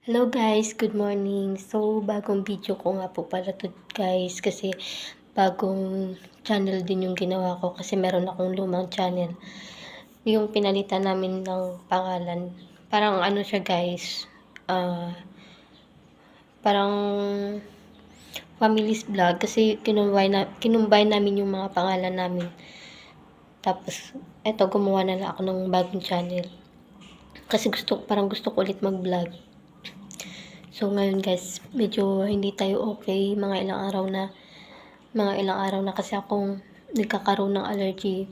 Hello guys, good morning. So, bagong video ko nga po pala 'to guys kasi bagong channel din yung ginawa ko kasi meron akong lumang channel. Yung pinalitan namin ng pangalan. Parang ano siya guys, ah, parang family's vlog kasi kinumbine namin yung mga pangalan namin. Tapos eto gumawa na lang ako ng bagong channel. Kasi parang gusto ko ulit mag-vlog. So ngayon guys, medyo hindi tayo okay, mga ilang araw na kasi akong nagkakaroon ng allergy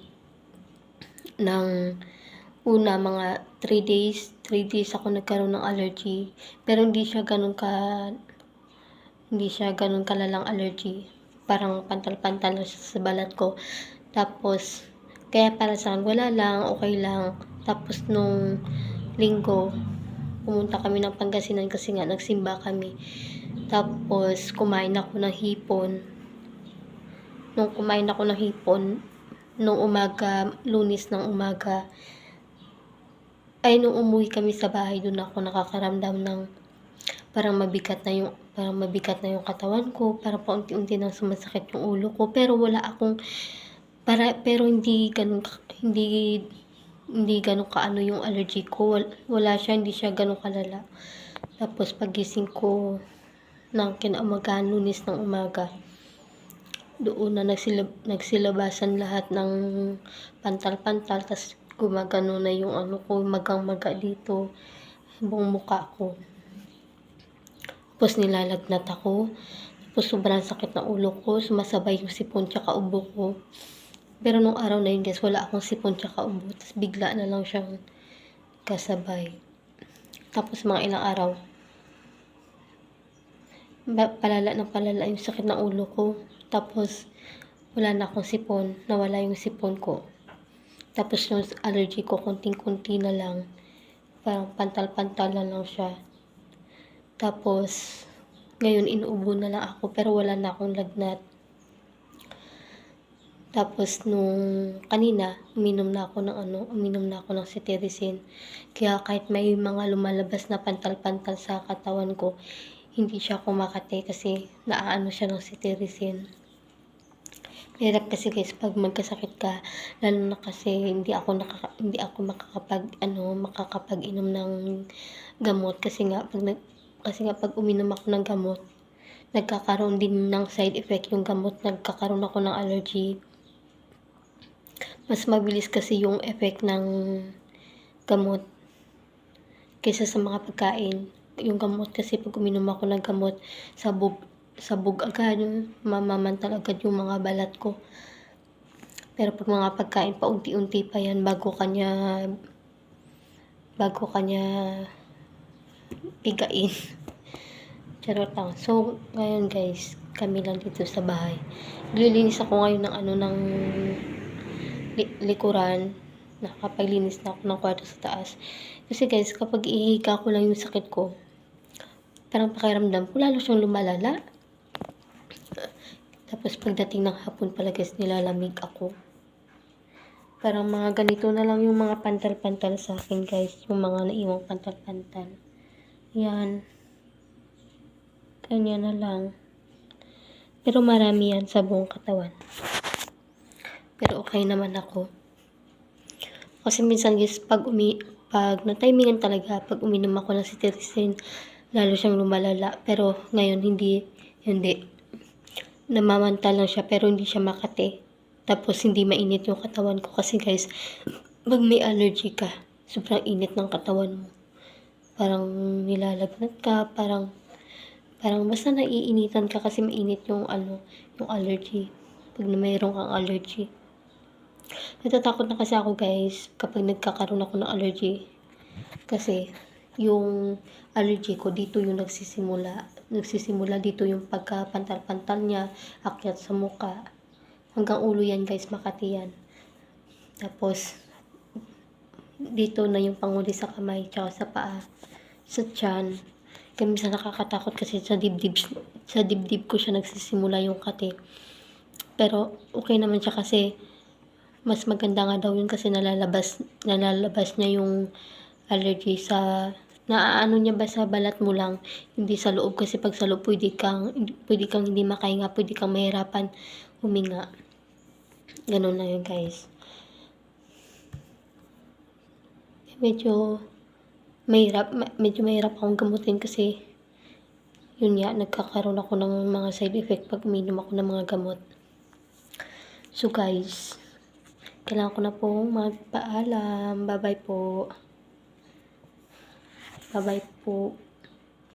ng mga 3 days ako nagkaroon ng allergy. Pero hindi siya gano'n kalalang allergy. Parang pantal-pantal lang siya sa balat ko. Tapos, kaya para sa'kin wala lang, okay lang. Tapos nung linggo, pumunta kami ng Pangasinan kasi nga nagsimba kami. Tapos kumain ako ng hipon. Nung umaga, Lunes ng umaga, nung umuwi kami sa bahay, dun ako nakakaramdam ng parang mabigat na yung katawan ko, parang paunti-unti nang sumasakit yung ulo ko, pero hindi gano'n kaano yung allergy ko, wala siya, hindi siya gano'n kalala. Tapos paggising ko ng kinaumagahan, Lunes ng umaga, doon na nagsilabasan lahat ng pantal-pantal, tas gumagano na yung ano ko, magang-maga dito, buong mukha ko. Tapos nilalagnat ako, tapos sobrang sakit ng ulo ko, sumasabay yung sipon tsaka ubo ko. Pero nung araw na yun guys, wala akong sipon tsaka ubo, tas bigla na lang siyang kasabay. Tapos mga ilang araw, palala yung sakit ng ulo ko. Tapos wala na akong sipon, nawala yung sipon ko. Tapos yung allergy ko konting-konti na lang, parang pantal-pantal na lang siya. Tapos ngayon inuubo na lang ako pero wala na akong lagnat. Tapos nung kanina, uminom na ako ng cetirizine. Kaya kahit may mga lumalabas na pantal-pantal sa katawan ko, hindi siya kumakate kasi naaano siya ng cetirizine. Hirap kasi guys pag magkasakit ka, lalo na kasi hindi ako makakapag-inom ng gamot kasi nga pag uminom ako ng gamot, nagkakaroon din ng side effect yung gamot, nagkakaroon ako ng allergy. Mas mabilis kasi yung effect ng gamot kaysa sa mga pagkain. Yung gamot kasi pag uminom ako ng gamot, sabog agad, mamamantal agad yung mga balat ko. Pero pag mga pagkain, paunti-unti pa yan bago kanya pigain. Charot lang. So, ngayon guys, kami lang dito sa bahay. Naglilinis ako ngayon ng likuran. Nakapaglinis na ako ng kwarto sa taas. Kasi guys, kapag ihiga ko lang yung sakit ko, parang pakiramdam ko lalo siyang lumalala. Tapos pagdating ng hapon pala guys, nilalamig ako. Parang mga ganito na lang yung mga pantal-pantal sa akin guys. Yung mga naiwang pantal-pantal. Yan. Kanya na lang. Pero marami yan sa buong katawan. Pero okay naman ako. Kasi minsan guys, pag na-timingan talaga, pag uminom ako ng cetirizine, lalo siyang lumalala. Pero ngayon, hindi. Namamantal lang siya, pero hindi siya makate. Tapos, hindi mainit yung katawan ko. Kasi guys, pag may allergy ka, sobrang init ng katawan mo. Parang nilalagnat ka, parang basta naiinitan ka kasi mainit yung allergy. Pag mayroon kang allergy. Natatakot na kasi ako guys, kapag nagkakaroon ako ng allergy. Kasi, yung allergy ko, dito yung nagsisimula dito yung pagkapantal-pantal niya, akyat sa muka, hanggang ulo yan guys, makati yan. Tapos, dito na yung panguli sa kamay, tsaka sa paa, sa tiyan. Kaya minsan nakakatakot kasi sa dibdib ko siya nagsisimula yung kati. Pero, okay naman siya kasi, mas maganda nga daw yun kasi nalalabas niya yung allergy sa naaano niya ba sa balat mo lang, hindi sa loob, kasi pag sa loob pwede kang hindi makahinga, pwede kang mahirapan huminga. Ganun lang yun, guys. Medyo medyo mahirap akong gamutin kasi yun nga, nagkakaroon ako ng mga side effect pag uminom ako ng mga gamot. So guys, kailangan ko na pong magpaalam. Bye-bye po. Bye-bye po.